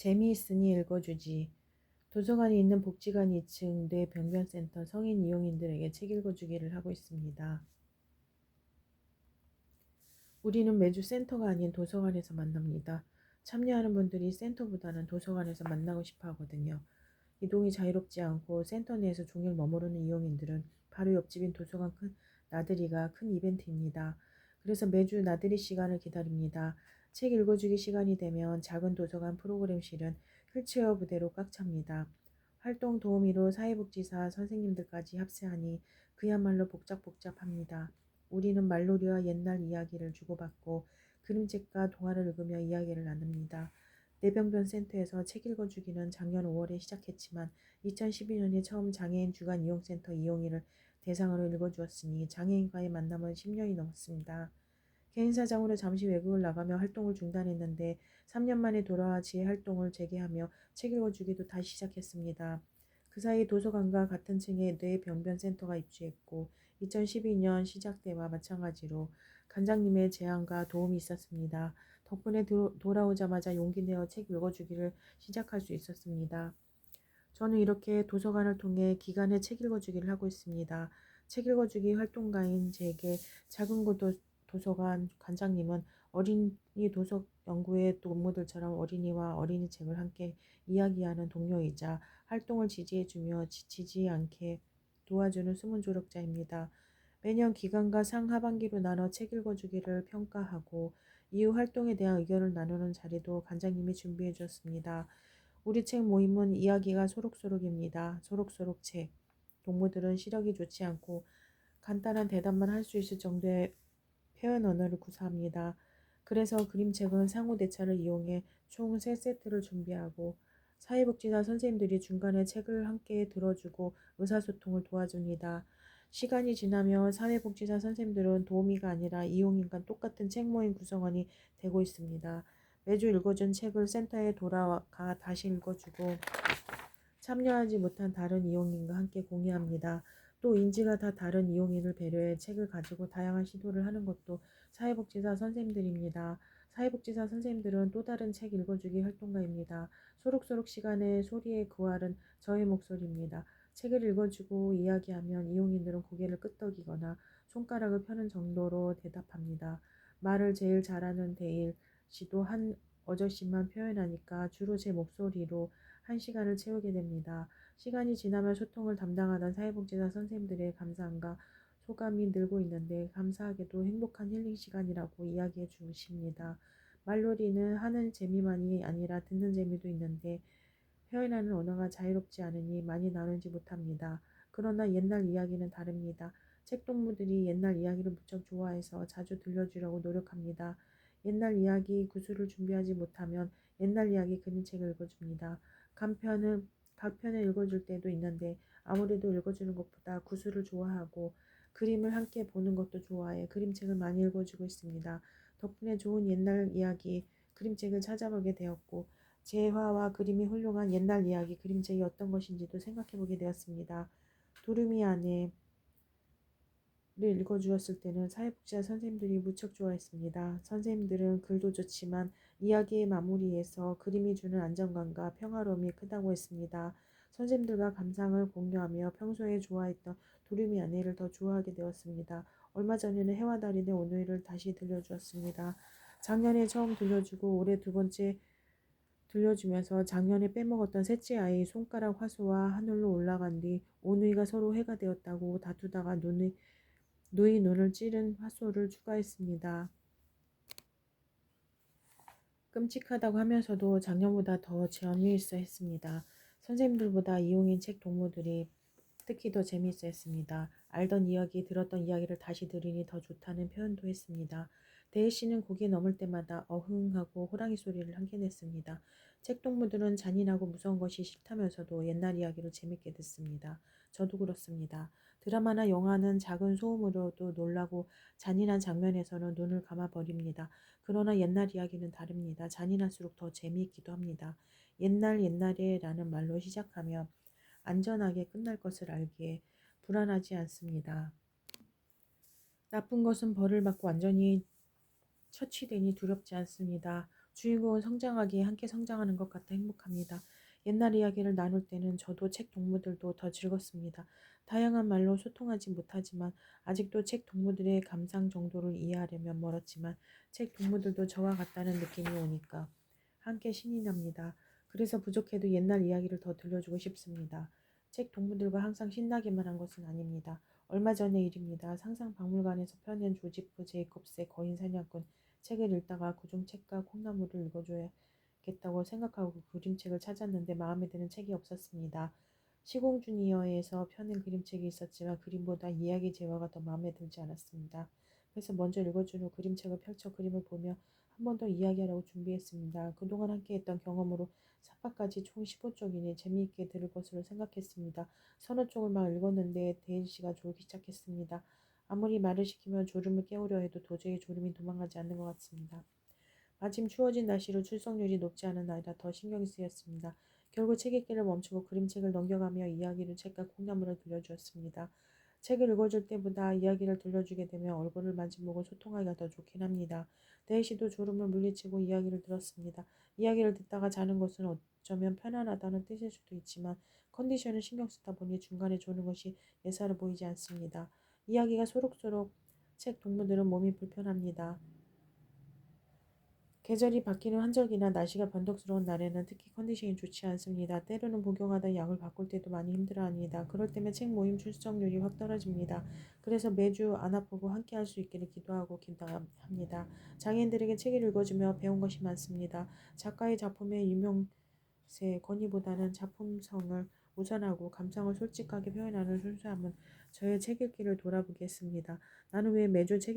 재미있으니 읽어주지. 도서관이 있는 복지관 2층 뇌병변센터 성인 이용인들에게 책 읽어주기를 하고 있습니다. 우리는 매주 센터가 아닌 도서관에서 만납니다. 참여하는 분들이 센터보다는 도서관에서 만나고 싶어 하거든요. 이동이 자유롭지 않고 센터 내에서 종일 머무르는 이용인들은 바로 옆집인 도서관 큰 나들이가 큰 이벤트입니다. 그래서 매주 나들이 시간을 기다립니다. 책 읽어주기 시간이 되면 작은 도서관 프로그램실은 휠체어 부대로 꽉 찹니다. 활동 도우미로 사회복지사 선생님들까지 합세하니 그야말로 복잡복잡합니다. 우리는 말놀이와 옛날 이야기를 주고받고 그림책과 동화를 읽으며 이야기를 나눕니다. 내병변 센터에서 책 읽어주기는 작년 5월에 시작했지만 2012년에 처음 장애인 주간 이용센터 이용일을 대상으로 읽어주었으니 장애인과의 만남은 10년이 넘었습니다. 개인 사정으로 잠시 외국을 나가며 활동을 중단했는데 3년 만에 돌아와 지혜 활동을 재개하며 책 읽어주기도 다시 시작했습니다. 그 사이 도서관과 같은 층에 뇌병변센터가 입주했고 2012년 시작 때와 마찬가지로 관장님의 제안과 도움이 있었습니다. 덕분에 돌아오자마자 용기 내어 책 읽어주기를 시작할 수 있었습니다. 저는 이렇게 도서관을 통해 기간에 책 읽어주기를 하고 있습니다. 책 읽어주기 활동가인 제게 작은 곳 도서관 관장님은 어린이 도서 연구의 동무들처럼 어린이와 어린이 책을 함께 이야기하는 동료이자 활동을 지지해주며 지치지 않게 도와주는 숨은 조력자입니다. 매년 기간과 상하반기로 나눠 책 읽어주기를 평가하고 이후 활동에 대한 의견을 나누는 자리도 관장님이 준비해 주었습니다. 우리 책 모임은 이야기가 소록소록입니다. 소록소록 책. 동무들은 시력이 좋지 않고 간단한 대답만 할 수 있을 정도의 표현 언어를 구사합니다. 그래서 그림책은 상호 대차를 이용해 총 3세트를 준비하고 사회복지사 선생님들이 중간에 책을 함께 들어주고 의사소통을 도와줍니다. 시간이 지나며 사회복지사 선생님들은 도우미가 아니라 이용인과 똑같은 책 모임 구성원이 되고 있습니다. 매주 읽어준 책을 센터에 돌아가 다시 읽어주고 참여하지 못한 다른 이용인과 함께 공유합니다. 또 인지가 다 다른 이용인을 배려해 책을 가지고 다양한 시도를 하는 것도 사회복지사 선생님들입니다. 사회복지사 선생님들은 또 다른 책 읽어주기 활동가입니다. 소록소록 시간의 소리의 그 알은 저의 목소리입니다. 책을 읽어주고 이야기하면 이용인들은 고개를 끄덕이거나 손가락을 펴는 정도로 대답합니다. 말을 제일 잘하는 데일 씨도 한 어저씨만 표현하니까 주로 제 목소리로 1시간을 채우게 됩니다. 시간이 지나면 소통을 담당하던 사회복지사 선생님들의 감사함과 소감이 늘고 있는데 감사하게도 행복한 힐링 시간이라고 이야기해 주십니다. 말놀이는 하는 재미만이 아니라 듣는 재미도 있는데 표현하는 언어가 자유롭지 않으니 많이 나누지 못합니다. 그러나 옛날 이야기는 다릅니다. 책동무들이 옛날 이야기를 무척 좋아해서 자주 들려주려고 노력합니다. 옛날 이야기 구술을 준비하지 못하면 옛날 이야기 그림책을 읽어줍니다. 간편을 읽어줄 때도 있는데 아무래도 읽어주는 것보다 구술을 좋아하고 그림을 함께 보는 것도 좋아해 그림책을 많이 읽어주고 있습니다. 덕분에 좋은 옛날 이야기 그림책을 찾아보게 되었고 재화와 그림이 훌륭한 옛날 이야기 그림책이 어떤 것인지도 생각해보게 되었습니다. 두루미 안에를 읽어주었을 때는 사회복지사 선생님들이 무척 좋아했습니다. 선생님들은 글도 좋지만 이야기의 마무리에서 그림이 주는 안정감과 평화로움이 크다고 했습니다. 선생님들과 감상을 공유하며 평소에 좋아했던 두루미 안에를 더 좋아하게 되었습니다. 얼마 전에는 해와 달인의 오누이를 다시 들려주었습니다. 작년에 처음 들려주고 올해 2번째 들려주면서 작년에 빼먹었던 셋째 아이 손가락 화소와 하늘로 올라간 뒤 오누이가 서로 해가 되었다고 다투다가 누이 눈을 찌른 화소를 추가했습니다. 끔찍하다고 하면서도 작년보다 더 재미있어 했습니다. 선생님들보다 이용인 책 동무들이 특히 더 재미있어 했습니다. 알던 이야기, 들었던 이야기를 다시 들으니 더 좋다는 표현도 했습니다. 대혜 씨는 고개 넘을 때마다 어흥하고 호랑이 소리를 함께 냈습니다. 책 동무들은 잔인하고 무서운 것이 싫다면서도 옛날 이야기를 재밌게 듣습니다. 저도 그렇습니다. 드라마나 영화는 작은 소음으로도 놀라고 잔인한 장면에서는 눈을 감아버립니다. 그러나 옛날 이야기는 다릅니다. 잔인할수록 더 재미있기도 합니다. 옛날에 라는 말로 시작하며 안전하게 끝날 것을 알기에 불안하지 않습니다. 나쁜 것은 벌을 받고 완전히 처치되니 두렵지 않습니다. 주인공은 성장하기에 함께 성장하는 것 같아 행복합니다. 옛날 이야기를 나눌 때는 저도 책 동무들도 더 즐겁습니다. 다양한 말로 소통하지 못하지만 아직도 책 동무들의 감상 정도를 이해하려면 멀었지만 책 동무들도 저와 같다는 느낌이 오니까 함께 신이 납니다. 그래서 부족해도 옛날 이야기를 더 들려주고 싶습니다. 책 동무들과 항상 신나기만 한 것은 아닙니다. 얼마 전의 일입니다. 상상박물관에서 펴낸 조지프 제이콥스의 거인 사냥꾼 책을 읽다가 그중 책과 콩나물을 읽어줘야겠다고 생각하고 그 그림책을 찾았는데 마음에 드는 책이 없었습니다. 시공주니어에서 펴낸 그림책이 있었지만 그림보다 이야기 재화가 더 마음에 들지 않았습니다. 그래서 먼저 읽어준 후 그림책을 펼쳐 그림을 보며 한 번 더 이야기하라고 준비했습니다. 그동안 함께했던 경험으로 3파까지 총 15쪽이니 재미있게 들을 것으로 생각했습니다. 서너 쪽을 막 읽었는데 데일 씨가 졸기 시작했습니다. 아무리 말을 시키며 졸음을 깨우려 해도 도저히 졸음이 도망가지 않는 것 같습니다. 마침 추워진 날씨로 출석률이 높지 않은 날이라 더 신경이 쓰였습니다. 결국 책 읽기를 멈추고 그림책을 넘겨가며 이야기를 책과 콩나물을 들려주었습니다. 책을 읽어줄 때보다 이야기를 들려주게 되면 얼굴을 마주보고 소통하기가 더 좋긴 합니다. 대희 씨도 졸음을 물리치고 이야기를 들었습니다. 이야기를 듣다가 자는 것은 어쩌면 편안하다는 뜻일 수도 있지만 컨디션을 신경 쓰다 보니 중간에 조는 것이 예사로 보이지 않습니다. 이야기가 소록소록 책 동무들은 몸이 불편합니다. 계절이 바뀌는 환절기나 날씨가 변덕스러운 날에는 특히 컨디션이 좋지 않습니다. 때로는 복용하다 약을 바꿀 때도 많이 힘들어합니다. 그럴 때면 책 모임 출석률이 확 떨어집니다. 그래서 매주 안 아프고 함께 할 수 있기를 기도하고 기도합니다. 장애인들에게 책을 읽어주며 배운 것이 많습니다. 작가의 작품의 유명세, 권위보다는 작품성을 우선하고 감상을 솔직하게 표현하는 순수함은 저의 책 읽기를 돌아보겠습니다. 나는 왜 매주 책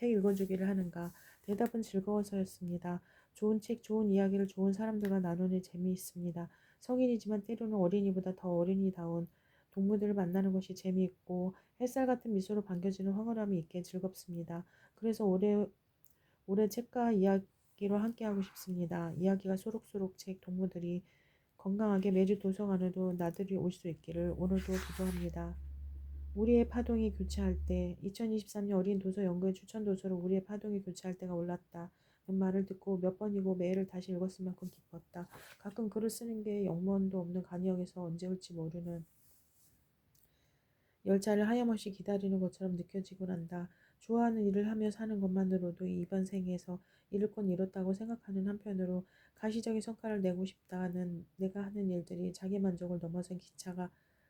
읽어주기를 하는가? 대답은 즐거워서였습니다. 좋은 책, 좋은 이야기를 좋은 사람들과 나누는 재미있습니다. 성인이지만 때로는 어린이보다 더 어린이다운 동무들을 만나는 것이 재미있고 햇살 같은 미소로 반겨지는 황홀함이 있게 즐겁습니다. 그래서 올해 책과 이야기로 함께하고 싶습니다. 이야기가 소록소록 책 동무들이 건강하게 매주 도서관으로 나들이 올 수 있기를 오늘도 기도합니다. 우리의 파동이 교체할 때 2023년 어린 도서 연구회 추천 도서로 우리의 파동이 교체할 때가 올랐다. 는 말을 듣고 몇 번이고 매일을 다시 읽었을 만큼 기뻤다. 가끔 글을 쓰는 게 영문도 없는 간이역에서 언제 올지 모르는 열차를 하염없이 기다리는 것처럼 느껴지곤 한다. 좋아하는 일을 하며 사는 것만으로도 이번 생에서 이룰 건 이뤘다고 생각하는 한편으로 가시적인 성과를 내고 싶다는 내가 하는 일들이 자기 만족을 넘어선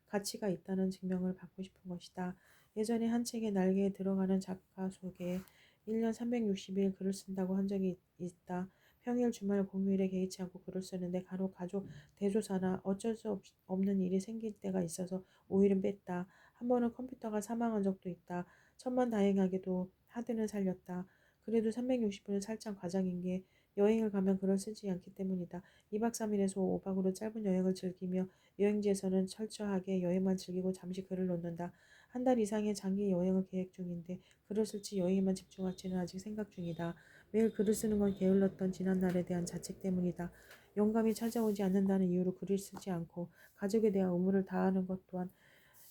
가치가 있다는 증명을 받고 싶은 것이다. 예전에 한 책의 날개에 들어가는 작가 속에 1년 360일 글을 쓴다고 한 적이 있다. 평일 주말 공휴일에 개의치 않고 글을 쓰는데 가족 대조사나 어쩔 수 없는 일이 생길 때가 있어서 5일은 뺐다. 한 번은 컴퓨터가 사망한 적도 있다. 천만다행하게도 하드는 살렸다. 그래도 360분은 살짝 과장인 게 여행을 가면 글을 쓰지 않기 때문이다. 2박 3일에서 5박으로 짧은 여행을 즐기며 여행지에서는 철저하게 여행만 즐기고 잠시 글을 놓는다. 한 달 이상의 장기 여행을 계획 중인데 글을 쓸지 여행에만 집중할지는 아직 생각 중이다. 매일 글을 쓰는 건 게을렀던 지난날에 대한 자책 때문이다. 영감이 찾아오지 않는다는 이유로 글을 쓰지 않고 가족에 대한 의무를 다하는 것 또한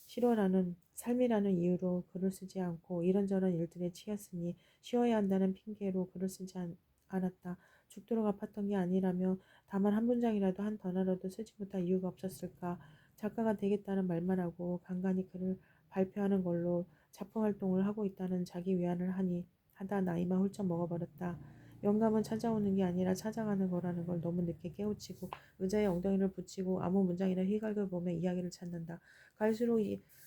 싫어라는 삶이라는 이유로 글을 쓰지 않고 이런저런 일들에 치였으니 쉬어야 한다는 핑계로 글을 쓰지 않았다. 죽도록 아팠던 게 아니라며 다만 한 문장이라도 한 단어라도 쓰지 못할 이유가 없었을까. 작가가 되겠다는 말만 하고 간간히 글을 발표하는 걸로 작품 활동을 하고 있다는 자기 위안을 하다 나이만 훌쩍 먹어버렸다. 영감은 찾아오는 게 아니라 찾아가는 거라는 걸 너무 늦게 깨우치고 의자에 엉덩이를 붙이고 아무 문장이나 휘갈겨 보며 이야기를 찾는다. 갈수록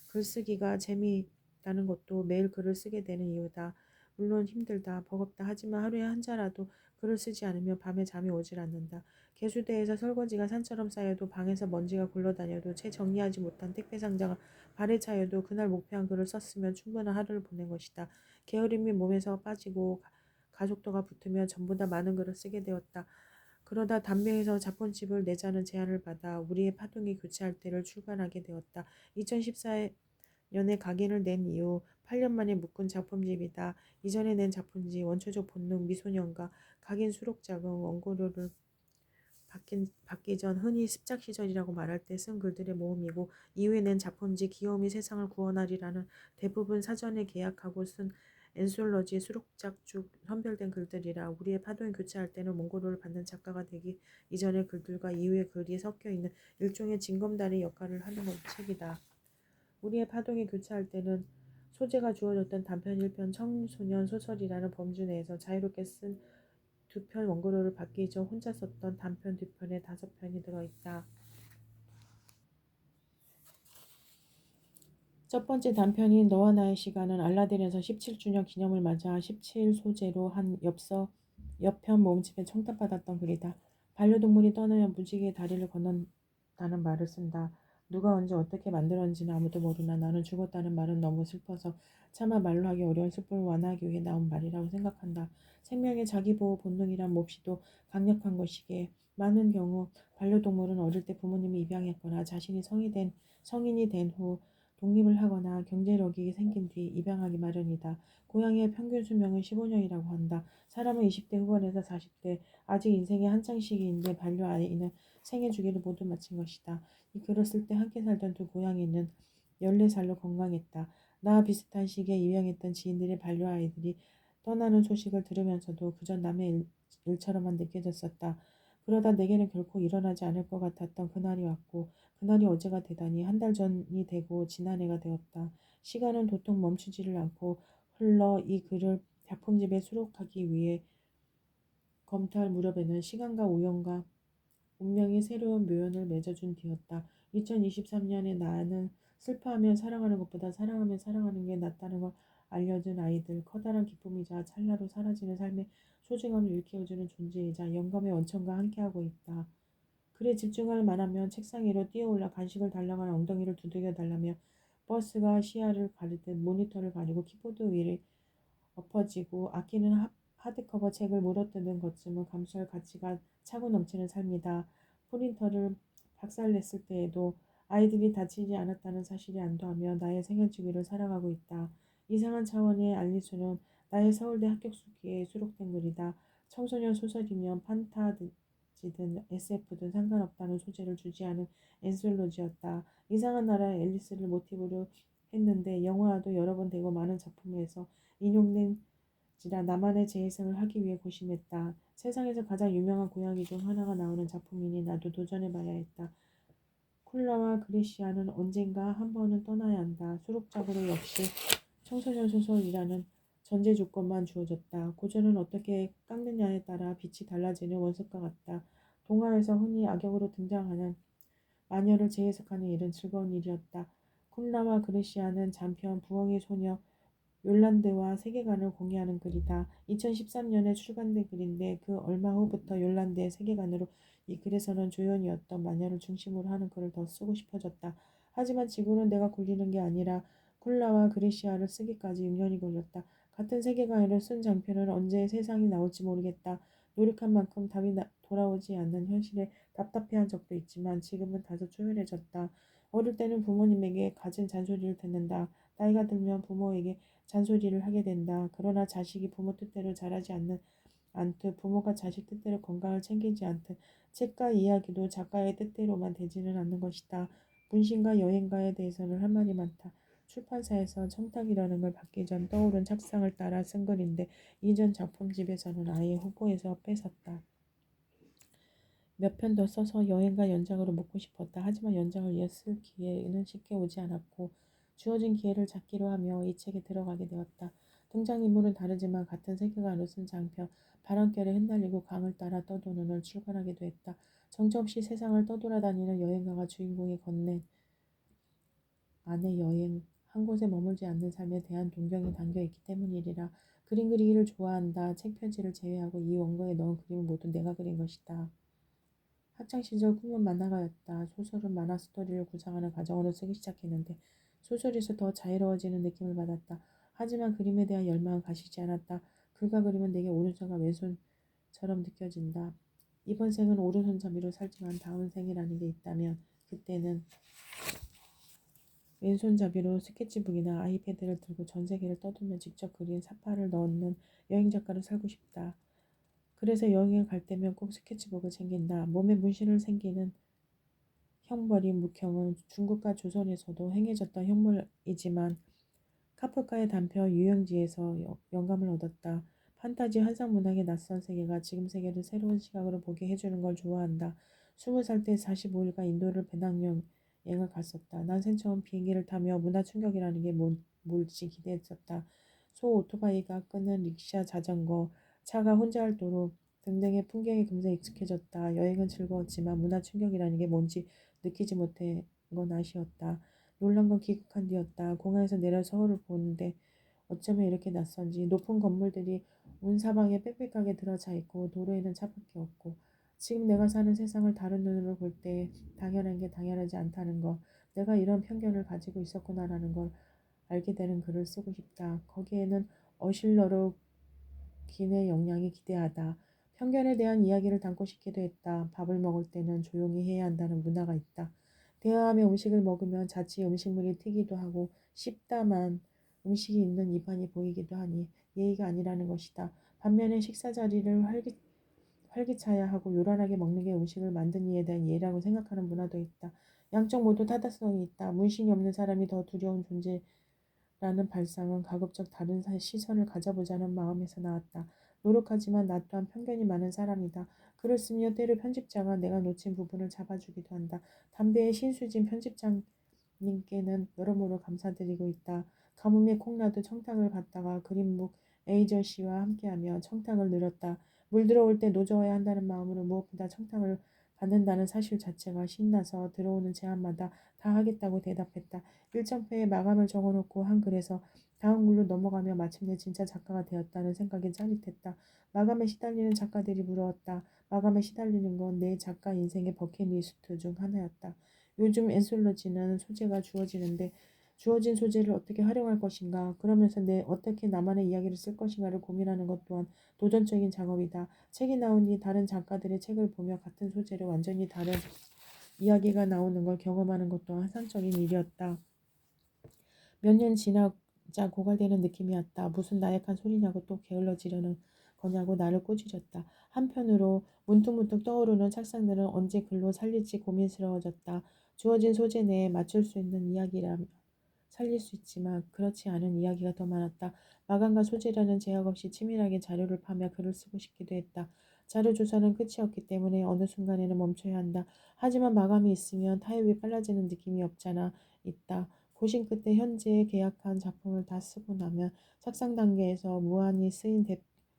글쓰기가 재미있다는 것도 매일 글을 쓰게 되는 이유다. 물론 힘들다, 버겁다 하지만 하루에 한 자라도 글을 쓰지 않으면 밤에 잠이 오질 않는다. 개수대에서 설거지가 산처럼 쌓여도 방에서 먼지가 굴러다녀도 채 정리하지 못한 택배 상자가 발에 차여도 그날 목표한 글을 썼으면 충분한 하루를 보낸 것이다. 게으름이 몸에서 빠지고 가족도가 붙으며 전부 다 많은 글을 쓰게 되었다. 그러다 담배에서 자본집을 내자는 제안을 받아 우리의 파동이 교체할 때를 출간하게 되었다. 2014년에 각인을 낸 이후 8년 만에 묶은 작품집이다. 이전에 낸 작품집 원초적 본능, 미소년과 각인 수록 자금, 원고료를 받기 전 흔히 습작 시절이라고 말할 때 쓴 글들의 모음이고 이후에 낸 작품집 귀여움이 세상을 구원하리라는 대부분 사전에 계약하고 쓴 엔솔러지 수록작 중 선별된 글들이라 우리의 파동이 교차할 때는 몽골어를 받는 작가가 되기 이전의 글들과 이후의 글이 섞여 있는 일종의 징검다리 역할을 하는 책이다. 우리의 파동이 교차할 때는 소재가 주어졌던 단편 1편 청소년 소설이라는 범주 내에서 자유롭게 쓴 2편 원고료를 받기 이전 혼자 썼던 단편 2편에 5편이 들어있다. 첫 번째 단편인 너와 나의 시간은 알라딘에서 17주년 기념을 맞아 17 소재로 한 옆편 모음집에 청탁받았던 글이다. 반려동물이 떠나면 무지개의 다리를 건넌다는 말을 쓴다. 누가 언제 어떻게 만들었는지는 아무도 모르나 나는 죽었다는 말은 너무 슬퍼서 차마 말로 하기 어려운 슬픔을 완화하기 위해 나온 말이라고 생각한다. 생명의 자기보호 본능이란 몹시도 강력한 것이기에 많은 경우 반려동물은 어릴 때 부모님이 입양했거나 자신이 성인이 된 후 독립을 하거나 경제력이 생긴 뒤 입양하기 마련이다. 고양이의 평균 수명은 15년이라고 한다. 사람은 20대 후반에서 40대, 아직 인생의 한창 시기인데 반려아이는 생애 주기를 모두 마친 것이다. 이 글을 쓸 때 함께 살던 두 고양이는 14살로 건강했다. 나와 비슷한 시기에 입양했던 지인들의 반려아이들이 떠나는 소식을 들으면서도 그저 남의 일처럼만 느껴졌었다. 그러다 내게는 결코 일어나지 않을 것 같았던 그날이 왔고 그날이 어제가 되다니 한 달 전이 되고 지난해가 되었다. 시간은 도통 멈추지를 않고 흘러 이 글을 작품집에 수록하기 위해 검토할 무렵에는 시간과 우연과 운명이 새로운 묘연을 맺어준 뒤였다. 2023년에 나는 슬퍼하며 사랑하는 것보다 사랑하며 사랑하는 게 낫다는 걸 알려준 아이들, 커다란 기쁨이자 찰나로 사라지는 삶의 소중함을 일깨워주는 존재이자 영감의 원천과 함께하고 있다. 글에 집중할 만하면 책상 위로 뛰어올라 간식을 달라고 하는 엉덩이를 두들겨 달라며 버스가 시야를 가리듯 모니터를 가리고 키보드 위를 엎어지고 아끼는 하드커버 책을 물어뜯는 것쯤은 감수할 가치가 차고 넘치는 삶이다. 프린터를 박살냈을 때에도 아이들이 다치지 않았다는 사실이 안도하며 나의 생애 주기를 살아가고 있다. 이상한 차원의 알리수는 나의 서울대 합격수기에 수록된 글이다. 청소년 소설이면 판타지든 SF든 상관없다는 소재를 주지하는 엔솔로지였다. 이상한 나라의 앨리스를 모티브로 했는데 영화화도 여러 번 되고 많은 작품에서 인용된 지라 나만의 재해석을 하기 위해 고심했다. 세상에서 가장 유명한 고양이 중 하나가 나오는 작품이니 나도 도전해봐야 했다. 쿨라와 그레시아는 언젠가 한 번은 떠나야 한다. 수록작으로 역시 청소년 소설이라는 전제 조건만 주어졌다. 고전은 어떻게 깎느냐에 따라 빛이 달라지는 원석과 같다. 동화에서 흔히 악역으로 등장하는 마녀를 재해석하는 일은 즐거운 일이었다. 쿨라와 그레시아는 잔편 부엉이 소녀 욜란드와 세계관을 공유하는 글이다. 2013년에 출간된 글인데 그 얼마 후부터 욜란드의 세계관으로 이 글에서는 조연이었던 마녀를 중심으로 하는 글을 더 쓰고 싶어졌다. 하지만 지구는 내가 굴리는 게 아니라 쿨라와 그레시아를 쓰기까지 6년이 걸렸다. 같은 세계관을 쓴 장편은 언제 세상이 나올지 모르겠다. 노력한 만큼 답이 돌아오지 않는 현실에 답답해한 적도 있지만 지금은 다소 초연해졌다. 어릴 때는 부모님에게 갖은 잔소리를 듣는다. 나이가 들면 부모에게 잔소리를 하게 된다. 그러나 자식이 부모 뜻대로 자라지 않듯 부모가 자식 뜻대로 건강을 챙기지 않듯 책과 이야기도 작가의 뜻대로만 되지는 않는 것이다. 문신과 여행가에 대해서는 할 말이 많다. 출판사에서 청탁이라는 걸 받기 전 떠오른 착상을 따라 쓴 글인데 이전 작품집에서는 아예 후보에서 뺏었다. 몇 편 더 써서 여행가 연작으로 묻고 싶었다. 하지만 연작을 이었을 기회는 쉽게 오지 않았고 주어진 기회를 잡기로 하며 이 책에 들어가게 되었다. 등장인물은 다르지만 같은 세계관으로 쓴 장편 바람결에 흩날리고 강을 따라 떠도는을 출간하기도 했다. 정처없이 세상을 떠돌아다니는 여행가가 주인공이 건넨 안의 여행, 한 곳에 머물지 않는 삶에 대한 동경이 담겨있기 때문이리라. 그림 그리기를 좋아한다. 책 표지를 제외하고 이 원고에 넣은 그림은 모두 내가 그린 것이다. 학창시절 꿈은 만화가였다. 소설은 만화 스토리를 구상하는 과정으로 쓰기 시작했는데 소설에서 더 자유로워지는 느낌을 받았다. 하지만 그림에 대한 열망은 가시지 않았다. 글과 그림은 내게 오른손과 왼손처럼 느껴진다. 이번 생은 오른손잡이로 살지만 다음 생이라는 게 있다면 그때는 왼손잡이로 스케치북이나 아이패드를 들고 전 세계를 떠돌며 직접 그린 사파를 넣는 여행작가로 살고 싶다. 그래서 여행을 갈 때면 꼭 스케치북을 챙긴다. 몸에 문신을 생기는 형벌인 묵형은 중국과 조선에서도 행해졌던 형벌이지만 카프카의 단편 유영지에서 영감을 얻었다. 판타지 환상 문학의 낯선 세계가 지금 세계를 새로운 시각으로 보게 해주는 걸 좋아한다. 20살 때 45일간 인도를 배낭여행을 갔었다. 난생 처음 비행기를 타며 문화 충격이라는 게 뭘지 기대했었다. 소 오토바이가 끄는 릭샤, 자전거, 차가 혼자할 도로 등등의 풍경에 금세 익숙해졌다. 여행은 즐거웠지만 문화 충격이라는 게 뭔지 느끼지 못해 건 아쉬웠다. 놀란 건 귀국한 뒤였다. 공항에서 내려 서울을 보는데 어쩌면 이렇게 낯선지. 높은 건물들이 온 사방에 빽빽하게 들어차 있고 도로에는 차밖에 없고 지금 내가 사는 세상을 다른 눈으로 볼 때 당연한 게 당연하지 않다는 거, 내가 이런 편견을 가지고 있었구나라는 걸 알게 되는 글을 쓰고 싶다. 거기에는 어실러로 긴의 역량이 기대하다. 편견에 대한 이야기를 담고 싶기도 했다. 밥을 먹을 때는 조용히 해야 한다는 문화가 있다. 대화하며 음식을 먹으면 자칫 음식물이 튀기도 하고 씹다만 음식이 있는 입안이 보이기도 하니 예의가 아니라는 것이다. 반면에 식사 자리를 활기차야 하고 요란하게 먹는 게 음식을 만든 이에 대한 예라고 생각하는 문화도 있다. 양쪽 모두 타당성이 있다. 문신이 없는 사람이 더 두려운 존재라는 발상은 가급적 다른 시선을 가져보자는 마음에서 나왔다. 노력하지만 나 또한 편견이 많은 사람이다. 글을 쓰며 때로 편집자가 내가 놓친 부분을 잡아주기도 한다. 담배의 신수진 편집장님께는 여러모로 감사드리고 있다. 가뭄에 콩나도 청탁을 받다가 그린북 에이전시와 함께하며 청탁을 늘었다. 물 들어올 때 노져야 한다는 마음으로 무엇보다 청탁을 받는다는 사실 자체가 신나서 들어오는 제안마다 다 하겠다고 대답했다. 일정표에 마감을 적어놓고 한 글에서 다음 글로 넘어가며 마침내 진짜 작가가 되었다는 생각에 짜릿했다. 마감에 시달리는 작가들이 부러웠다. 마감에 시달리는 건 내 작가 인생의 버킷리스트 중 하나였다. 요즘 엔솔로지는 소재가 주어지는데 주어진 소재를 어떻게 활용할 것인가, 그러면서 내 어떻게 나만의 이야기를 쓸 것인가를 고민하는 것 또한 도전적인 작업이다. 책이 나온 뒤 다른 작가들의 책을 보며 같은 소재로 완전히 다른 이야기가 나오는 걸 경험하는 것도 환상적인 일이었다. 몇 년 지나자 고갈되는 느낌이었다. 무슨 나약한 소리냐고 또 게을러지려는 거냐고 나를 꼬집었다. 한편으로 문득문득 떠오르는 착상들은 언제 글로 살릴지 고민스러워졌다. 주어진 소재 내에 맞출 수 있는 이야기라면 살릴 수 있지만 그렇지 않은 이야기가 더 많았다. 마감과 소재라는 제약 없이 치밀하게 자료를 파며 글을 쓰고 싶기도 했다. 자료 조사는 끝이 없기 때문에 어느 순간에는 멈춰야 한다. 하지만 마감이 있으면 타협이 빨라지는 느낌이 없잖아 있다. 고심 끝에 현재 계약한 작품을 다 쓰고 나면 착상 단계에서 무한히 쓰인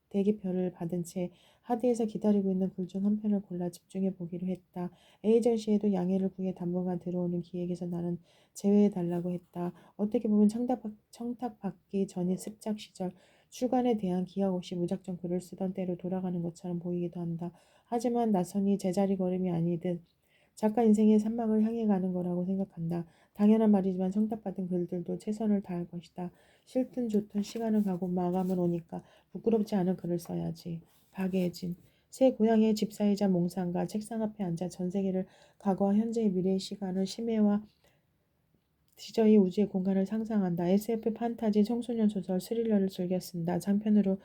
대기표를 받은 채 하드에서 기다리고 있는 글 중 한 편을 골라 집중해 보기로 했다. 에이전시에도 양해를 구해 당분간 들어오는 기획에서 나는 제외해달라고 했다. 어떻게 보면 청탁받기 전의 습작 시절, 출간에 대한 기약 없이 무작정 글을 쓰던 때로 돌아가는 것처럼 보이기도 한다. 하지만 나선이 제자리 걸음이 아니듯 작가 인생의 산막을 향해 가는 거라고 생각한다. 당연한 말이지만 청탁받은 글들도 최선을 다할 것이다. 싫든 좋든 시간은 가고 마감은 오니까 부끄럽지 않은 글을 써야지. 박예진. 새 고향의 집사이자 몽상가 책상 앞에 앉아 전 세계를 과거와 현재의 미래의 시간을 심해와 디저이 우주의 공간을 상상한다. SF 판타지 청소년 소설 스릴러를 즐겨 쓴다. 장편으로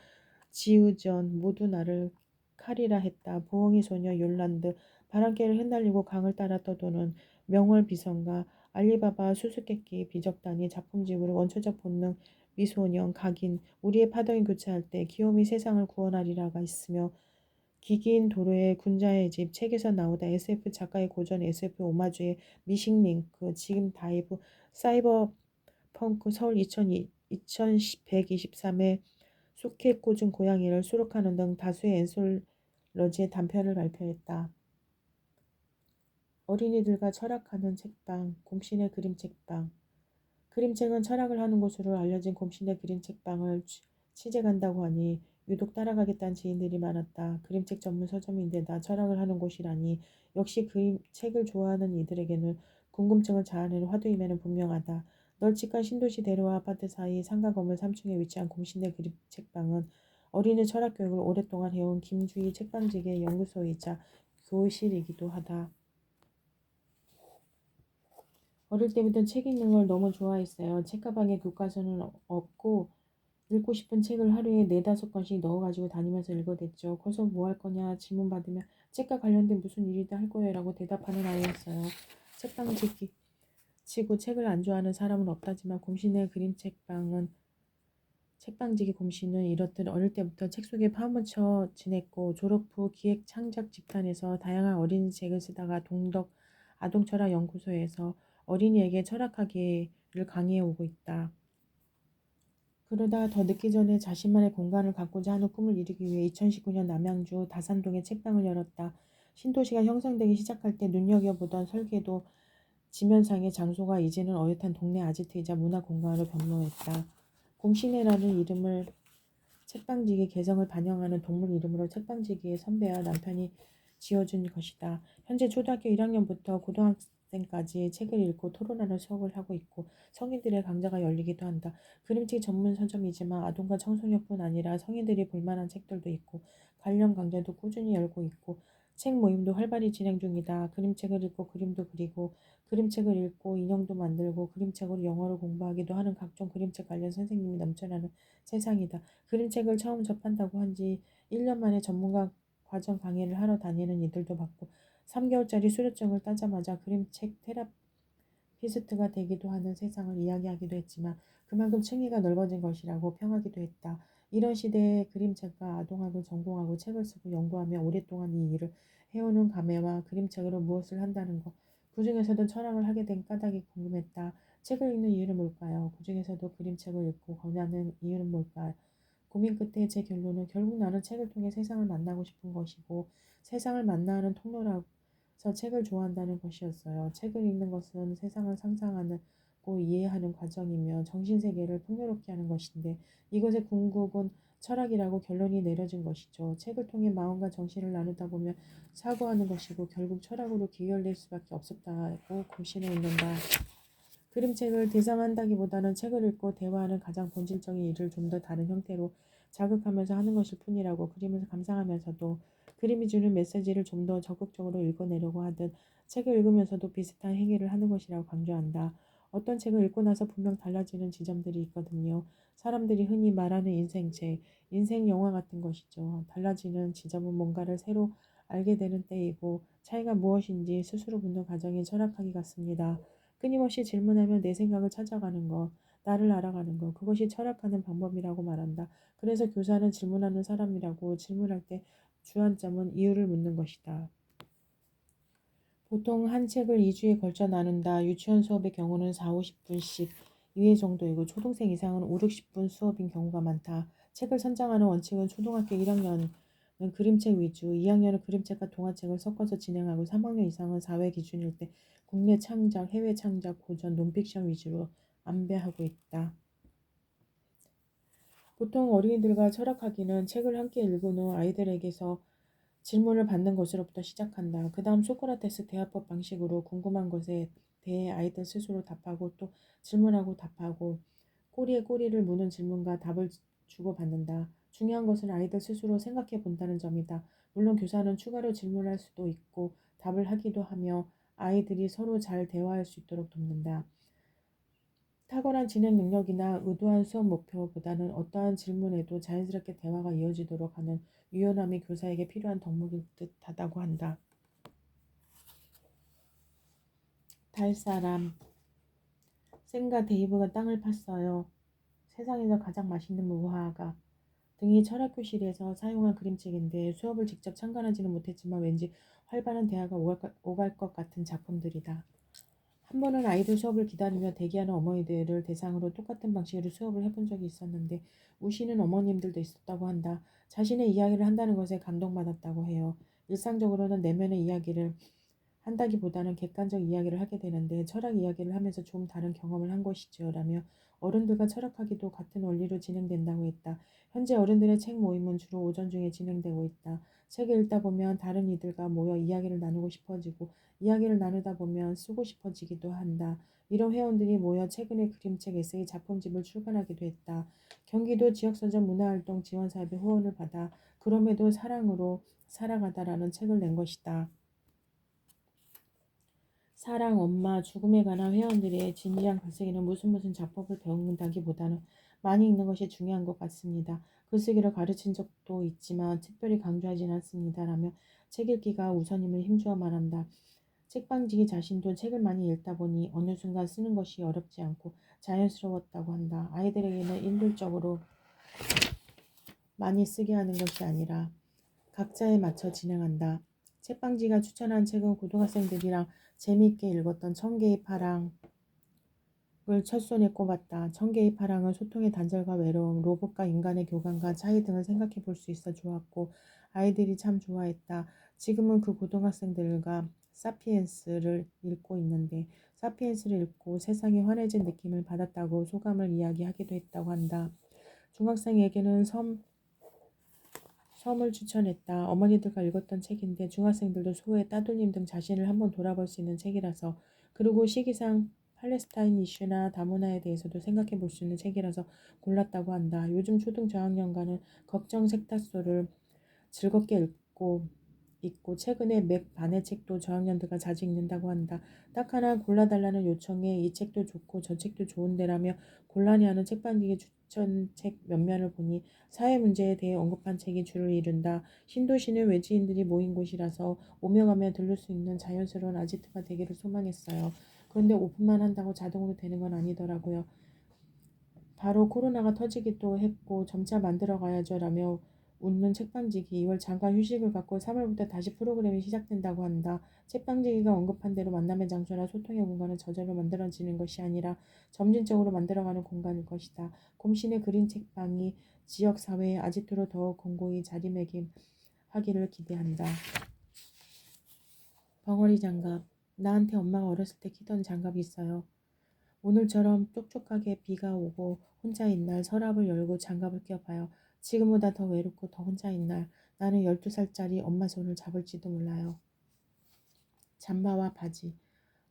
지우전 모두 나를 칼이라 했다. 보홍이 소녀 욜란드 바람개를 흩날리고 강을 따라 떠도는 명월 비선가 알리바바 수수께끼 비적단이 작품집으로 원초적 본능 미소년 각인 우리의 파동이 교차할 때 귀요미 세상을 구원하리라가 있으며 기긴 도로의 군자의 집 책에서 나오다 SF 작가의 고전 SF 오마주의 미싱링크 지금 다이브 사이버펑크 서울 2123에 소켓 꽂은 고양이를 수록하는 등 다수의 엔솔러지의 단편을 발표했다. 어린이들과 철학하는 책방, 곰신의 그림책방. 그림책은 철학을 하는 곳으로 알려진 곰신의 그림책방을 취재간다고 하니 유독 따라가겠다는 지인들이 많았다. 그림책 전문 서점인데다 철학을 하는 곳이라니 역시 그림책을 좋아하는 이들에게는 궁금증을 자아내는 화두임에는 분명하다. 널찍한 신도시 대로와 아파트 사이 상가 건물 3층에 위치한 곰신의 그림책방은 어린이 철학 교육을 오랫동안 해온 김주희 책방직의 연구소이자 교실이기도 하다. 어릴 때부터 책 읽는 걸 너무 좋아했어요. 책가방에 교과서는 없고 읽고 싶은 책을 하루에 4~5권씩 넣어가지고 다니면서 읽어댔죠. 커서 뭐 할 거냐 질문 받으면 책과 관련된 무슨 일이든 할 거예요 라고 대답하는 아이였어요. 책방직이 치고 책을 안 좋아하는 사람은 없다지만 곰신의 책방지기 곰씨는 이렇듯 어릴 때부터 책 속에 파묻혀 지냈고 졸업 후 기획 창작 집단에서 다양한 어린이 책을 쓰다가 동덕 아동철학 연구소에서 어린이에게 철학하기를 강의해 오고 있다. 그러다 더 늦기 전에 자신만의 공간을 갖고자 하는 꿈을 이루기 위해 2019년 남양주 다산동에 책방을 열었다. 신도시가 형성되기 시작할 때 눈여겨보던 설계도 지면상의 장소가 이제는 어엿한 동네 아지트이자 문화 공간으로 변모했다. 곰시네라는 이름을 책방지기 개성을 반영하는 동물 이름으로 책방지기의 선배와 남편이 지어준 것이다. 현재 초등학교 1학년부터 고등학생까지 책을 읽고 토론하는 수업을 하고 있고 성인들의 강좌가 열리기도 한다. 그림책 전문 서점이지만 아동과 청소년뿐 아니라 성인들이 볼만한 책들도 있고 관련 강좌도 꾸준히 열고 있고 책 모임도 활발히 진행 중이다. 그림책을 읽고 그림도 그리고 그림책을 읽고 인형도 만들고 그림책으로 영어를 공부하기도 하는 각종 그림책 관련 선생님이 넘쳐나는 세상이다. 그림책을 처음 접한다고 한지 1년 만에 전문가 과정 강의를 하러 다니는 이들도 봤고 3개월짜리 수료증을 따자마자 그림책 테라피스트가 되기도 하는 세상을 이야기하기도 했지만 그만큼 층위가 넓어진 것이라고 평하기도 했다. 이런 시대에 그림책과 아동학을 전공하고 책을 쓰고 연구하며 오랫동안 이 일을 해오는 감회와 그림책으로 무엇을 한다는 것, 그 중에서도 철학을 하게 된 까닭이 궁금했다. 책을 읽는 이유는 뭘까요? 그 중에서도 그림책을 읽고 권하는 이유는 뭘까요? 고민 끝에 제 결론은 결국 나는 책을 통해 세상을 만나고 싶은 것이고 세상을 만나는 통로라서 책을 좋아한다는 것이었어요. 책을 읽는 것은 세상을 상상하고 이해하는 과정이며 정신세계를 풍요롭게 하는 것인데 이것의 궁극은 철학이라고 결론이 내려진 것이죠. 책을 통해 마음과 정신을 나누다 보면 사고하는 것이고 결국 철학으로 귀결될 수밖에 없었다고 고신해 있는다. 그림책을 대상한다기보다는 책을 읽고 대화하는 가장 본질적인 일을 좀 더 다른 형태로 자극하면서 하는 것일 뿐이라고 그림을 감상하면서도 그림이 주는 메시지를 좀 더 적극적으로 읽어내려고 하듯 책을 읽으면서도 비슷한 행위를 하는 것이라고 강조한다. 어떤 책을 읽고 나서 분명 달라지는 지점들이 있거든요. 사람들이 흔히 말하는 인생책, 인생 영화 같은 것이죠. 달라지는 지점은 뭔가를 새로 알게 되는 때이고 차이가 무엇인지 스스로 묻는 과정이 철학하기 같습니다. 끊임없이 질문하며 내 생각을 찾아가는 것, 나를 알아가는 것, 그것이 철학하는 방법이라고 말한다. 그래서 교사는 질문하는 사람이라고 질문할 때 주안점은 이유를 묻는 것이다. 보통 한 책을 2주에 걸쳐 나눈다. 유치원 수업의 경우는 4, 50분씩 2회 정도이고 초등생 이상은 5, 60분 수업인 경우가 많다. 책을 선정하는 원칙은 초등학교 1학년은 그림책 위주, 2학년은 그림책과 동화책을 섞어서 진행하고 3학년 이상은 4회 기준일 때 국내 창작, 해외 창작, 고전, 논픽션 위주로 안배하고 있다. 보통 어린이들과 철학하기는 책을 함께 읽은 후 아이들에게서 질문을 받는 것으로부터 시작한다. 그 다음 소크라테스 대화법 방식으로 궁금한 것에 대해 아이들 스스로 답하고 또 질문하고 답하고 꼬리에 꼬리를 무는 질문과 답을 주고받는다. 중요한 것은 아이들 스스로 생각해 본다는 점이다. 물론 교사는 추가로 질문할 수도 있고 답을 하기도 하며 아이들이 서로 잘 대화할 수 있도록 돕는다. 탁월한 진행 능력이나 의도한 수업 목표보다는 어떠한 질문에도 자연스럽게 대화가 이어지도록 하는 유연함이 교사에게 필요한 덕목일 듯하다고 한다. 달사람, 샘과 데이브가 땅을 팠어요. 세상에서 가장 맛있는 무화과 등이 철학교실에서 사용한 그림책인데 수업을 직접 참관하지는 못했지만 왠지 활발한 대화가 오갈 것 같은 작품들이다. 한 번은 아이들 수업을 기다리며 대기하는 어머니들을 대상으로 똑같은 방식으로 수업을 해본 적이 있었는데 우시는 어머님들도 있었다고 한다. 자신의 이야기를 한다는 것에 감동받았다고 해요. 일상적으로는 내면의 이야기를 한다기보다는 객관적 이야기를 하게 되는데 철학 이야기를 하면서 좀 다른 경험을 한 것이죠. 라며 어른들과 철학하기도 같은 원리로 진행된다고 했다. 현재 어른들의 책 모임은 주로 오전 중에 진행되고 있다. 책을 읽다 보면 다른 이들과 모여 이야기를 나누고 싶어지고 이야기를 나누다 보면 쓰고 싶어지기도 한다. 이런 회원들이 모여 최근에 그림책 에세이 작품집을 출간하기도 했다. 경기도 지역서점 문화활동 지원사업의 후원을 받아 그럼에도 사랑으로 살아가다라는 책을 낸 것이다. 사랑, 엄마, 죽음에 관한 회원들의 진지한 글쓰기는 무슨 작법을 배운다기보다는 많이 읽는 것이 중요한 것 같습니다. 글쓰기를 가르친 적도 있지만 특별히 강조하진 않습니다. 라며 책 읽기가 우선임을 힘주어 말한다. 책방지기 자신도 책을 많이 읽다 보니 어느 순간 쓰는 것이 어렵지 않고 자연스러웠다고 한다. 아이들에게는 일률적으로 많이 쓰게 하는 것이 아니라 각자에 맞춰 진행한다. 책방지가 추천한 책은 고등학생들이랑 재미있게 읽었던 천개의 파랑을 첫손에 꼽았다. 천개의 파랑은 소통의 단절과 외로움, 로봇과 인간의 교감과 차이 등을 생각해 볼 수 있어 좋았고 아이들이 참 좋아했다. 지금은 그 고등학생들과 사피엔스를 읽고 있는데 사피엔스를 읽고 세상이 환해진 느낌을 받았다고 소감을 이야기하기도 했다고 한다. 중학생에게는 섬을 추천했다. 어머니들과 읽었던 책인데 중학생들도 소외, 따돌림 등 자신을 한번 돌아볼 수 있는 책이라서 그리고 시기상 팔레스타인 이슈나 다문화에 대해서도 생각해 볼 수 있는 책이라서 골랐다고 한다. 요즘 초등 저학년과는 걱정 색다소를 즐겁게 읽고 최근에 맥 반의 책도 저학년들과 자주 읽는다고 한다. 딱 하나 골라달라는 요청에 이 책도 좋고 저 책도 좋은데라며 곤란해하는 책방기의 추천책 몇면을 보니 사회 문제에 대해 언급한 책이 줄을 이룬다. 신도시는 외지인들이 모인 곳이라서 오며 가며 들를 수 있는 자연스러운 아지트가 되기를 소망했어요. 그런데 오픈만 한다고 자동으로 되는 건 아니더라고요. 바로 코로나가 터지기도 했고 점차 만들어가야죠 라며 웃는 책방지기 2월 잠깐 휴식을 갖고 3월부터 다시 프로그램이 시작된다고 한다. 책방지기가 언급한 대로 만남의 장소나 소통의 공간은 저절로 만들어지는 것이 아니라 점진적으로 만들어가는 공간일 것이다. 곰신의 그린 책방이 지역사회에 아지트로 더욱 공고히 자리매김하기를 기대한다. 벙어리 장갑. 나한테 엄마가 어렸을 때 끼던 장갑이 있어요. 오늘처럼 촉촉하게 비가 오고 혼자인 날 서랍을 열고 장갑을 껴봐요. 지금보다 더 외롭고 더 혼자인 날 나는 12살짜리 엄마 손을 잡을지도 몰라요. 잠바와 바지.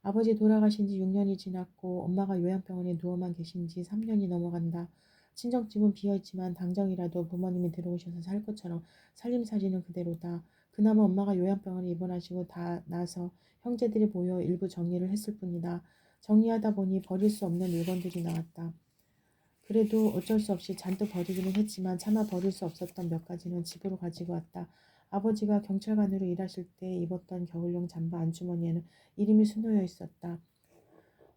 아버지 돌아가신 지 6년이 지났고 엄마가 요양병원에 누워만 계신 지 3년이 넘어간다. 친정집은 비어있지만 당장이라도 부모님이 들어오셔서 살 것처럼 살림살이는 그대로다. 그나마 엄마가 요양병원에 입원하시고 다 나서 형제들이 모여 일부 정리를 했을 뿐이다. 정리하다 보니 버릴 수 없는 물건들이 나왔다. 그래도 어쩔 수 없이 잔뜩 버리기는 했지만 차마 버릴 수 없었던 몇 가지는 집으로 가지고 왔다. 아버지가 경찰관으로 일하실 때 입었던 겨울용 잠바 안주머니에는 이름이 수놓여 있었다.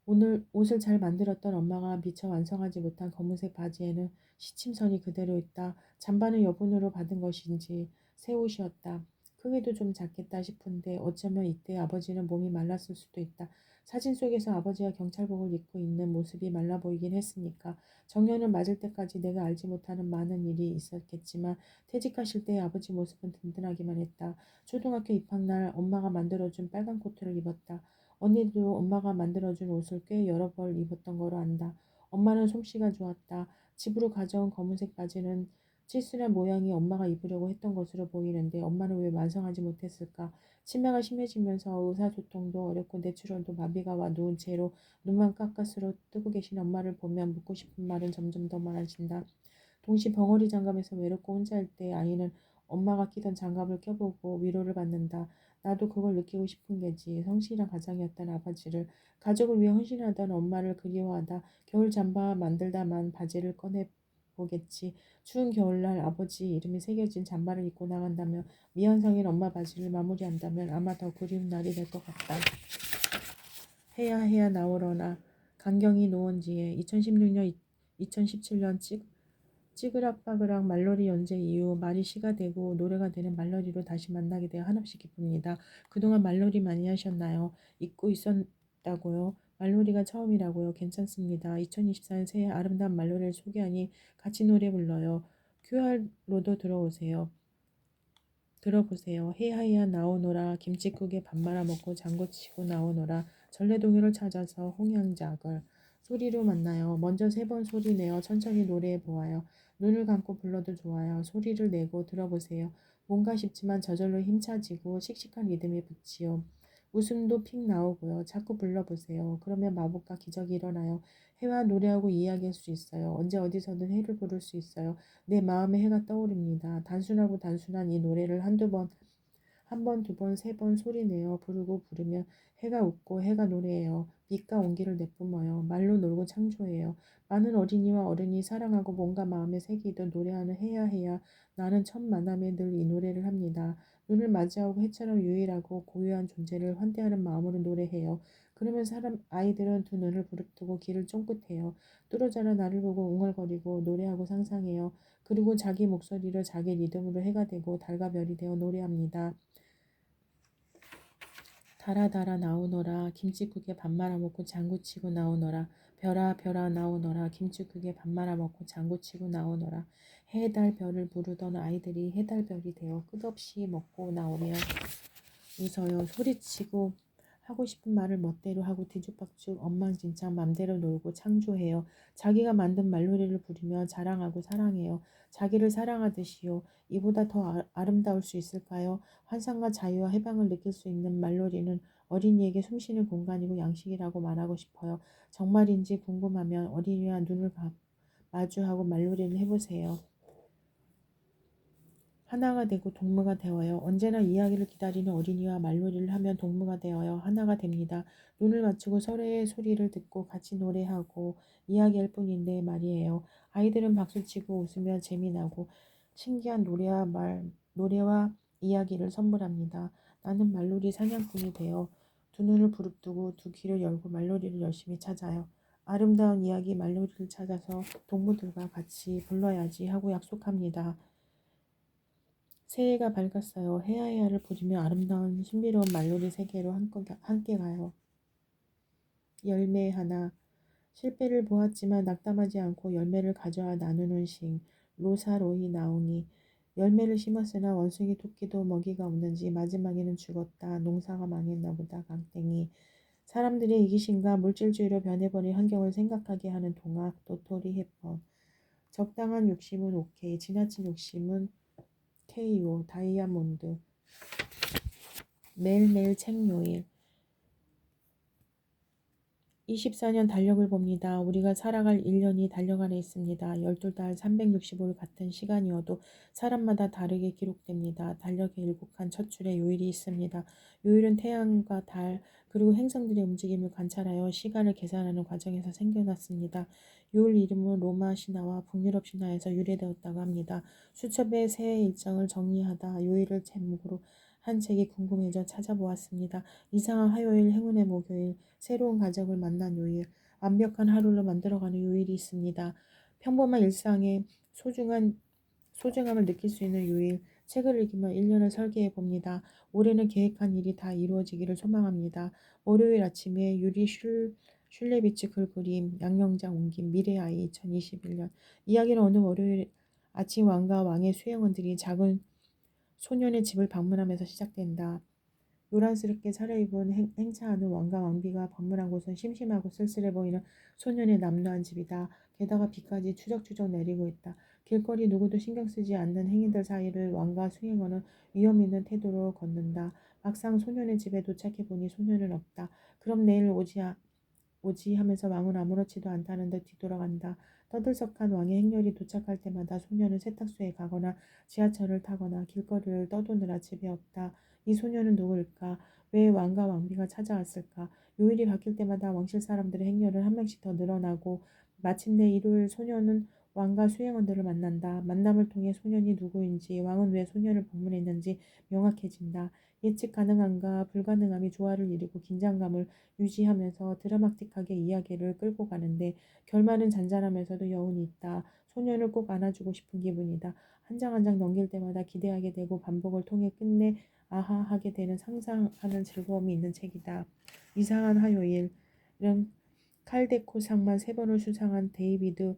오늘 옷을 잘 만들었던 엄마가 미처 완성하지 못한 검은색 바지에는 시침선이 그대로 있다. 잠바는 여분으로 받은 것인지 새 옷이었다. 크기도 좀 작겠다 싶은데 어쩌면 이때 아버지는 몸이 말랐을 수도 있다. 사진 속에서 아버지가 경찰복을 입고 있는 모습이 말라 보이긴 했으니까 정년을 맞을 때까지 내가 알지 못하는 많은 일이 있었겠지만 퇴직하실 때의 아버지 모습은 든든하기만 했다. 초등학교 입학날 엄마가 만들어준 빨간 코트를 입었다. 언니도 엄마가 만들어준 옷을 꽤 여러 벌 입었던 거로 안다. 엄마는 솜씨가 좋았다. 집으로 가져온 검은색 바지는 칠순의 모양이 엄마가 입으려고 했던 것으로 보이는데 엄마는 왜 완성하지 못했을까? 치매가 심해지면서 의사소통도 어렵고 뇌출혈도 마비가 와 누운 채로 눈만 깎아스로 뜨고 계신 엄마를 보면 묻고 싶은 말은 점점 더 많아진다. 동시 벙어리 장갑에서 외롭고 혼자일 때 아이는 엄마가 끼던 장갑을 껴보고 위로를 받는다. 나도 그걸 느끼고 싶은 게지. 성실한 가장이었던 아버지를, 가족을 위해 헌신하던 엄마를 그리워하다 겨울 잠바 만들다만 바지를 꺼내보겠지. 추운 겨울날 아버지 이름이 새겨진 잠바를 입고 나간다면 미완성인 엄마 바지를 마무리한다면 아마 더 그리운 날이 될 것 같다. 해야 해야 나오러나 강경이 노원지에 2016년 2017년 찌그락빠그락 말놀이 연재 이후 말이 시가 되고 노래가 되는 말놀이로 다시 만나게 되어 한없이 기쁩니다. 그동안 말놀이 많이 하셨나요? 잊고 있었다고요? 말놀이가 처음이라고요? 괜찮습니다. 2024년 새해 아름다운 말놀이를 소개하니 같이 노래 불러요. QR로도 들어보세요. 해하야 나오너라 김칫국에 밥 말아 먹고 장구치고 나오너라 전래동요를 찾아서 홍양작을 소리로 만나요. 먼저 3번 소리 내어 천천히 노래해 보아요. 눈을 감고 불러도 좋아요. 소리를 내고 들어보세요. 뭔가 싶지만 저절로 힘차지고 씩씩한 리듬이 붙지요. 웃음도 픽 나오고요. 자꾸 불러보세요. 그러면 마법과 기적이 일어나요. 해와 노래하고 이야기할 수 있어요. 언제 어디서든 해를 부를 수 있어요. 내 마음에 해가 떠오릅니다. 단순하고 단순한 이 노래를 한두 번, 한 번, 두 번, 세 번 소리내어 부르고 부르면 해가 웃고 해가 노래해요. 빛과 온기를 내뿜어요. 말로 놀고 창조해요. 많은 어린이와 어른이 사랑하고 뭔가 마음에 새기듯 노래하는 해야 해야 나는 첫 만남에 늘 이 노래를 합니다. 눈을 마주하고 해처럼 유일하고 고유한 존재를 환대하는 마음으로 노래해요. 그러면 아이들은 두 눈을 부릅뜨고 귀를 쫑긋해요. 뚫어져라 나를 보고 웅얼거리고 노래하고 상상해요. 그리고 자기 목소리로 자기 리듬으로 해가 되고 달과 별이 되어 노래합니다. 달아 달아 나오너라 김칫국에 밥 말아먹고 장구치고 나오너라 별아 별아 나오너라 김칫국에 밥 말아먹고 장구치고 나오너라 해달 별을 부르던 아이들이 해달별이 되어 끝없이 먹고 나오며 웃어요. 소리치고 하고 싶은 말을 멋대로 하고 뒤죽박죽 엉망진창 맘대로 놀고 창조해요. 자기가 만든 말놀이를 부리며 자랑하고 사랑해요. 자기를 사랑하듯이요. 이보다 더 아름다울 수 있을까요? 환상과 자유와 해방을 느낄 수 있는 말놀이는 어린이에게 숨쉬는 공간이고 양식이라고 말하고 싶어요. 정말인지 궁금하면 어린이와 눈을 마주하고 말놀이를 해보세요. 하나가 되고 동무가 되어요. 언제나 이야기를 기다리는 어린이와 말놀이를 하면 동무가 되어요. 하나가 됩니다. 눈을 맞추고 서로의 소리를 듣고 같이 노래하고 이야기할 뿐인데 말이에요. 아이들은 박수치고 웃으며 재미나고 신기한 노래와 이야기를 선물합니다. 나는 말놀이 사냥꾼이 되어 두 눈을 부릅뜨고 두 귀를 열고 말놀이를 열심히 찾아요. 아름다운 이야기 말놀이를 찾아서 동무들과 같이 불러야지 하고 약속합니다. 새해가 밝았어요. 해야해야를 부리며 아름다운 신비로운 말놀이 세계로 함께 가요. 열매 하나. 실패를 보았지만 낙담하지 않고 열매를 가져와 나누는 식. 로사로이 나옹이. 열매를 심었으나 원숭이 토끼도 먹이가 없는지 마지막에는 죽었다. 농사가 망했나 보다. 강땡이. 사람들의 이기심과 물질주의로 변해버린 환경을 생각하게 하는 동화. 도토리 햇번. 적당한 욕심은 오케이. 지나친 욕심은 KO. 다이아몬드. 매일매일 책 요일. 24년 달력을 봅니다. 우리가 살아갈 1년이 달력 안에 있습니다. 12달 365일 같은 시간이어도 사람마다 다르게 기록됩니다. 달력에 7칸 첫 줄에 요일이 있습니다. 요일은 태양과 달 그리고 행성들의 움직임을 관찰하여 시간을 계산하는 과정에서 생겨났습니다. 요일 이름은 로마 신화와 북유럽 신화에서 유래되었다고 합니다. 수첩에 새해 일정을 정리하다 요일을 제목으로 한 책이 궁금해져 찾아보았습니다. 이상한 화요일, 행운의 목요일, 새로운 가족을 만난 요일, 완벽한 하루를 만들어가는 요일이 있습니다. 평범한 일상의 소중함을 느낄 수 있는 요일, 책을 읽으며 1년을 설계해 봅니다. 올해는 계획한 일이 다 이루어지기를 소망합니다. 월요일 아침에 슐레비츠 글그림, 양영장 옮김, 미래 아이 2021년. 이야기는 어느 월요일 아침 왕과 왕의 수행원들이 작은 소년의 집을 방문하면서 시작된다. 요란스럽게 차려입은 행차하는 왕과 왕비가 방문한 곳은 심심하고 쓸쓸해 보이는 소년의 남루한 집이다. 게다가 비까지 추적추적 내리고 있다. 길거리 누구도 신경 쓰지 않는 행인들 사이를 왕과 수행원은 위험 있는 태도로 걷는다. 막상 소년의 집에 도착해 보니 소년은 없다. 그럼 내일 오지 하면서 왕은 아무렇지도 않다는 듯 뒤돌아간다. 떠들썩한 왕의 행렬이 도착할 때마다 소녀는 세탁소에 가거나 지하철을 타거나 길거리를 떠도느라 집에 없다. 이 소녀는 누구일까? 왜 왕과 왕비가 찾아왔을까? 요일이 바뀔 때마다 왕실 사람들의 행렬은 한 명씩 더 늘어나고 마침내 일요일 소녀는 왕과 수행원들을 만난다. 만남을 통해 소년이 누구인지 왕은 왜 소년을 방문했는지 명확해진다. 예측 가능함과 불가능함이 조화를 이루고 긴장감을 유지하면서 드라마틱하게 이야기를 끌고 가는데 결말은 잔잔하면서도 여운이 있다. 소년을 꼭 안아주고 싶은 기분이다. 한 장 한 장 넘길 때마다 기대하게 되고 반복을 통해 끝내 아하 하게 되는 상상하는 즐거움이 있는 책이다. 이상한 화요일은 칼데코 상만 3번을 수상한 데이비드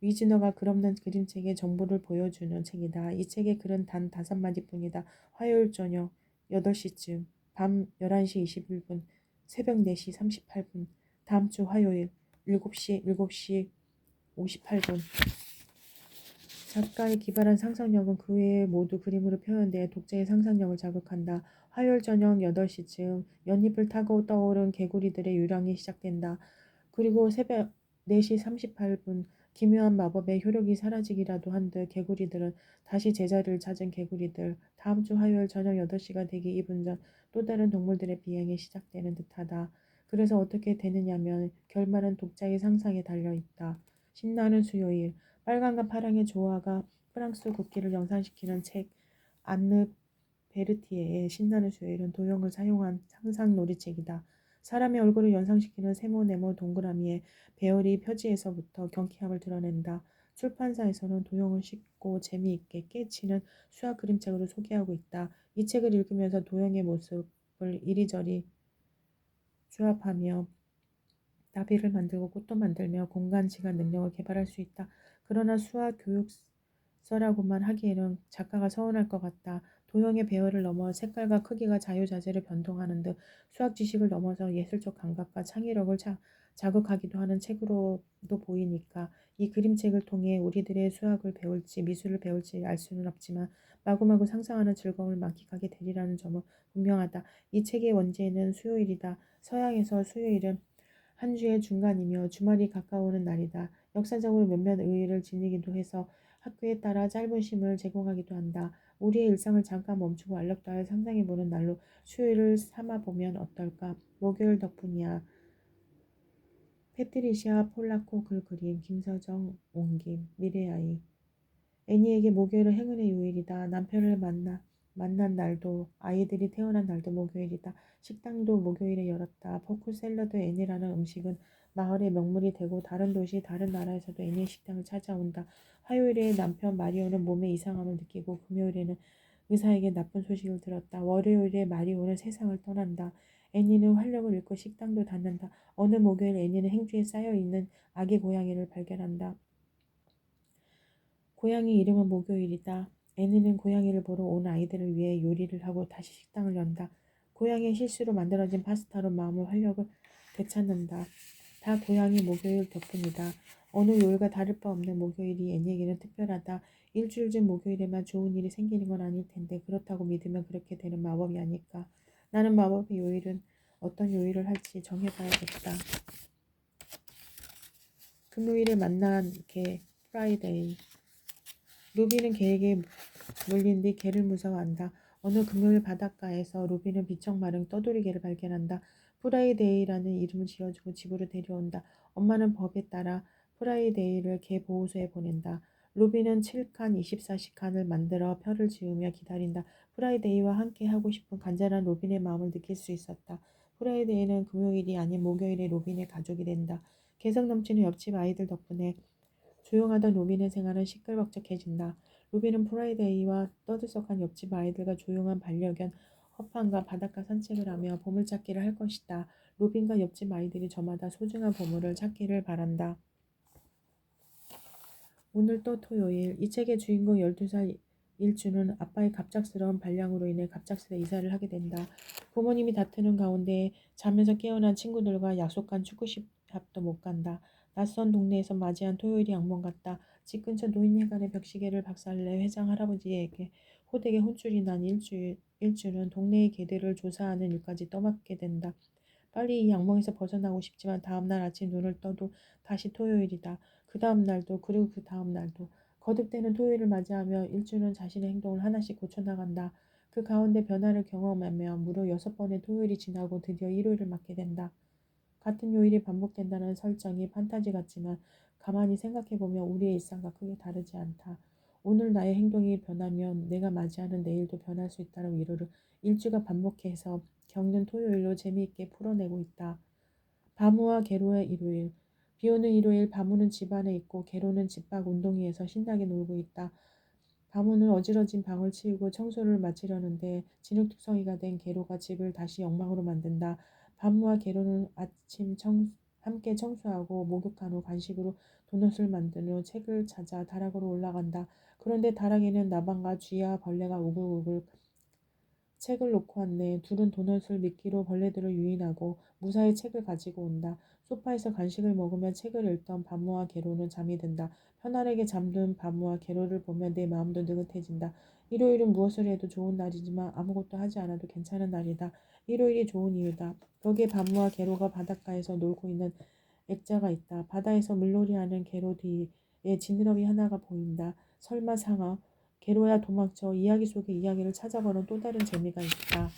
위즈너가 글없는 그림책의 정보를 보여주는 책이다. 이 책의 글은 단 5마디뿐이다. 화요일 저녁 8시쯤, 밤 11시 21분, 새벽 4시 38분, 다음 주 화요일 7시 58분. 작가의 기발한 상상력은 그 외에 모두 그림으로 표현돼 독자의 상상력을 자극한다. 화요일 저녁 8시쯤 연잎을 타고 떠오른 개구리들의 유랑이 시작된다. 그리고 새벽 4시 38분 기묘한 마법의 효력이 사라지기라도 한 듯 개구리들은 다시 제자리를 찾은 개구리들. 다음 주 화요일 저녁 8시가 되기 2분 전 또 다른 동물들의 비행이 시작되는 듯하다. 그래서 어떻게 되느냐면 결말은 독자의 상상에 달려있다. 신나는 수요일 빨강과 파랑의 조화가 프랑스 국기를 연상시키는 책 안느 베르티에의 신나는 수요일은 도형을 사용한 상상 놀이책이다. 사람의 얼굴을 연상시키는 세모, 네모, 동그라미의 배열이 표지에서부터 경쾌함을 드러낸다. 출판사에서는 도형을 쉽고 재미있게 깨치는 수학 그림책으로 소개하고 있다. 이 책을 읽으면서 도형의 모습을 이리저리 조합하며 나비를 만들고 꽃도 만들며 공간 지각 능력을 개발할 수 있다. 그러나 수학 교육서라고만 하기에는 작가가 서운할 것 같다. 도형의 배열을 넘어 색깔과 크기가 자유자재로 변동하는 등 수학 지식을 넘어서 예술적 감각과 창의력을 자극하기도 하는 책으로도 보이니까 이 그림책을 통해 우리들의 수학을 배울지 미술을 배울지 알 수는 없지만 마구마구 상상하는 즐거움을 만끽하게 되리라는 점은 분명하다. 이 책의 원제는 수요일이다. 서양에서 수요일은 한 주의 중간이며 주말이 가까워오는 날이다. 역사적으로 몇몇 의의를 지니기도 해서 학교에 따라 짧은 쉼을 제공하기도 한다. 우리의 일상을 잠깐 멈추고 알록달록 상상해보는 날로 수요일을 삼아보면 어떨까? 목요일 덕분이야. 패트리시아 폴라코 글 그림 김서정 옮김 미래아이 애니에게 목요일은 행운의 요일이다. 남편을 만난 날도 아이들이 태어난 날도 목요일이다. 식당도 목요일에 열었다. 포크 샐러드 애니라는 음식은 마을의 명물이 되고 다른 도시 다른 나라에서도 애니의 식당을 찾아온다. 화요일에 남편 마리오는 몸에 이상함을 느끼고 금요일에는 의사에게 나쁜 소식을 들었다. 월요일에 마리오는 세상을 떠난다. 애니는 활력을 잃고 식당도 닫는다. 어느 목요일 애니는 행주에 쌓여있는 아기 고양이를 발견한다. 고양이 이름은 목요일이다. 애니는 고양이를 보러 온 아이들을 위해 요리를 하고 다시 식당을 연다. 고양이의 실수로 만들어진 파스타로 마음의 활력을 되찾는다. 다 고양이 목요일 덕분이다. 어느 요일과 다를 바 없는 목요일이 애니에게는 특별하다. 일주일 중 목요일에만 좋은 일이 생기는 건 아닐 텐데 그렇다고 믿으면 그렇게 되는 마법이 아닐까. 나는 마법의 요일은 어떤 요일을 할지 정해봐야겠다. 금요일에 만난 개 프라이데이. 루비는 개에게 물린 뒤 개를 무서워한다. 어느 금요일 바닷가에서 루비는 비쩍 마른 떠돌이 개를 발견한다. 프라이데이라는 이름을 지어주고 집으로 데려온다. 엄마는 법에 따라 프라이데이를 개 보호소에 보낸다. 루비는 7칸 24시칸을 만들어 표를 지으며 기다린다. 프라이데이와 함께 하고 싶은 간절한 로빈의 마음을 느낄 수 있었다. 프라이데이는 금요일이 아닌 목요일에 로빈의 가족이 된다. 개성 넘치는 옆집 아이들 덕분에 조용하던 로빈의 생활은 시끌벅적해진다. 로빈은 프라이데이와 떠들썩한 옆집 아이들과 조용한 반려견 허판과 바닷가 산책을 하며 보물찾기를 할 것이다. 로빈과 옆집 아이들이 저마다 소중한 보물을 찾기를 바란다. 오늘 또 토요일. 이 책의 주인공 12살 일주는 아빠의 갑작스러운 발량으로 인해 갑작스레 이사를 하게 된다. 부모님이 다투는 가운데 잠에서 깨어난 친구들과 약속한 축구 시합도 못 간다. 낯선 동네에서 맞이한 토요일이 악몽 같다. 집 근처 노인회관의 벽시계를 박살내 회장 할아버지에게 호되게 혼쭐이 난 일주는 동네의 개들을 조사하는 일까지 떠맡게 된다. 빨리 이 악몽에서 벗어나고 싶지만 다음날 아침 눈을 떠도 다시 토요일이다. 그 다음 날도 그리고 그 다음 날도 거듭되는 토요일을 맞이하며 일주는 자신의 행동을 하나씩 고쳐나간다. 그 가운데 변화를 경험하며 무려 6번의 토요일이 지나고 드디어 일요일을 맞게 된다. 같은 요일이 반복된다는 설정이 판타지 같지만 가만히 생각해보면 우리의 일상과 크게 다르지 않다. 오늘 나의 행동이 변하면 내가 맞이하는 내일도 변할 수 있다는 위로를 일주가 반복해서 겪는 토요일로 재미있게 풀어내고 있다. 바무와 게로의 일요일. 비오는 일요일 바무는 집 안에 있고 게로는 집 밖 운동위에서 신나게 놀고 있다. 바무는 어지러진 방을 치우고 청소를 마치려는데 진흙투성이가 된 게로가 집을 다시 엉망으로 만든다. 바무와 게로는 함께 청소하고 목욕한 후 간식으로 도넛을 만든 후 책을 찾아 다락으로 올라간다. 그런데 다락에는 나방과 쥐와 벌레가 우글우글 책을 놓고 왔네. 둘은 도넛을 미끼로 벌레들을 유인하고 무사히 책을 가지고 온다. 소파에서 간식을 먹으며 책을 읽던 바무와 게로는 잠이 든다. 편안하게 잠든 바무와 게로를 보면 내 마음도 느긋해진다. 일요일은 무엇을 해도 좋은 날이지만 아무것도 하지 않아도 괜찮은 날이다. 일요일이 좋은 이유다. 거기에 바무와 게로가 바닷가에서 놀고 있는 액자가 있다. 바다에서 물놀이하는 게로 뒤에 지느러미 하나가 보인다. 설마 상어? 게로야 도망쳐. 이야기 속의 이야기를 찾아보는 또 다른 재미가 있다.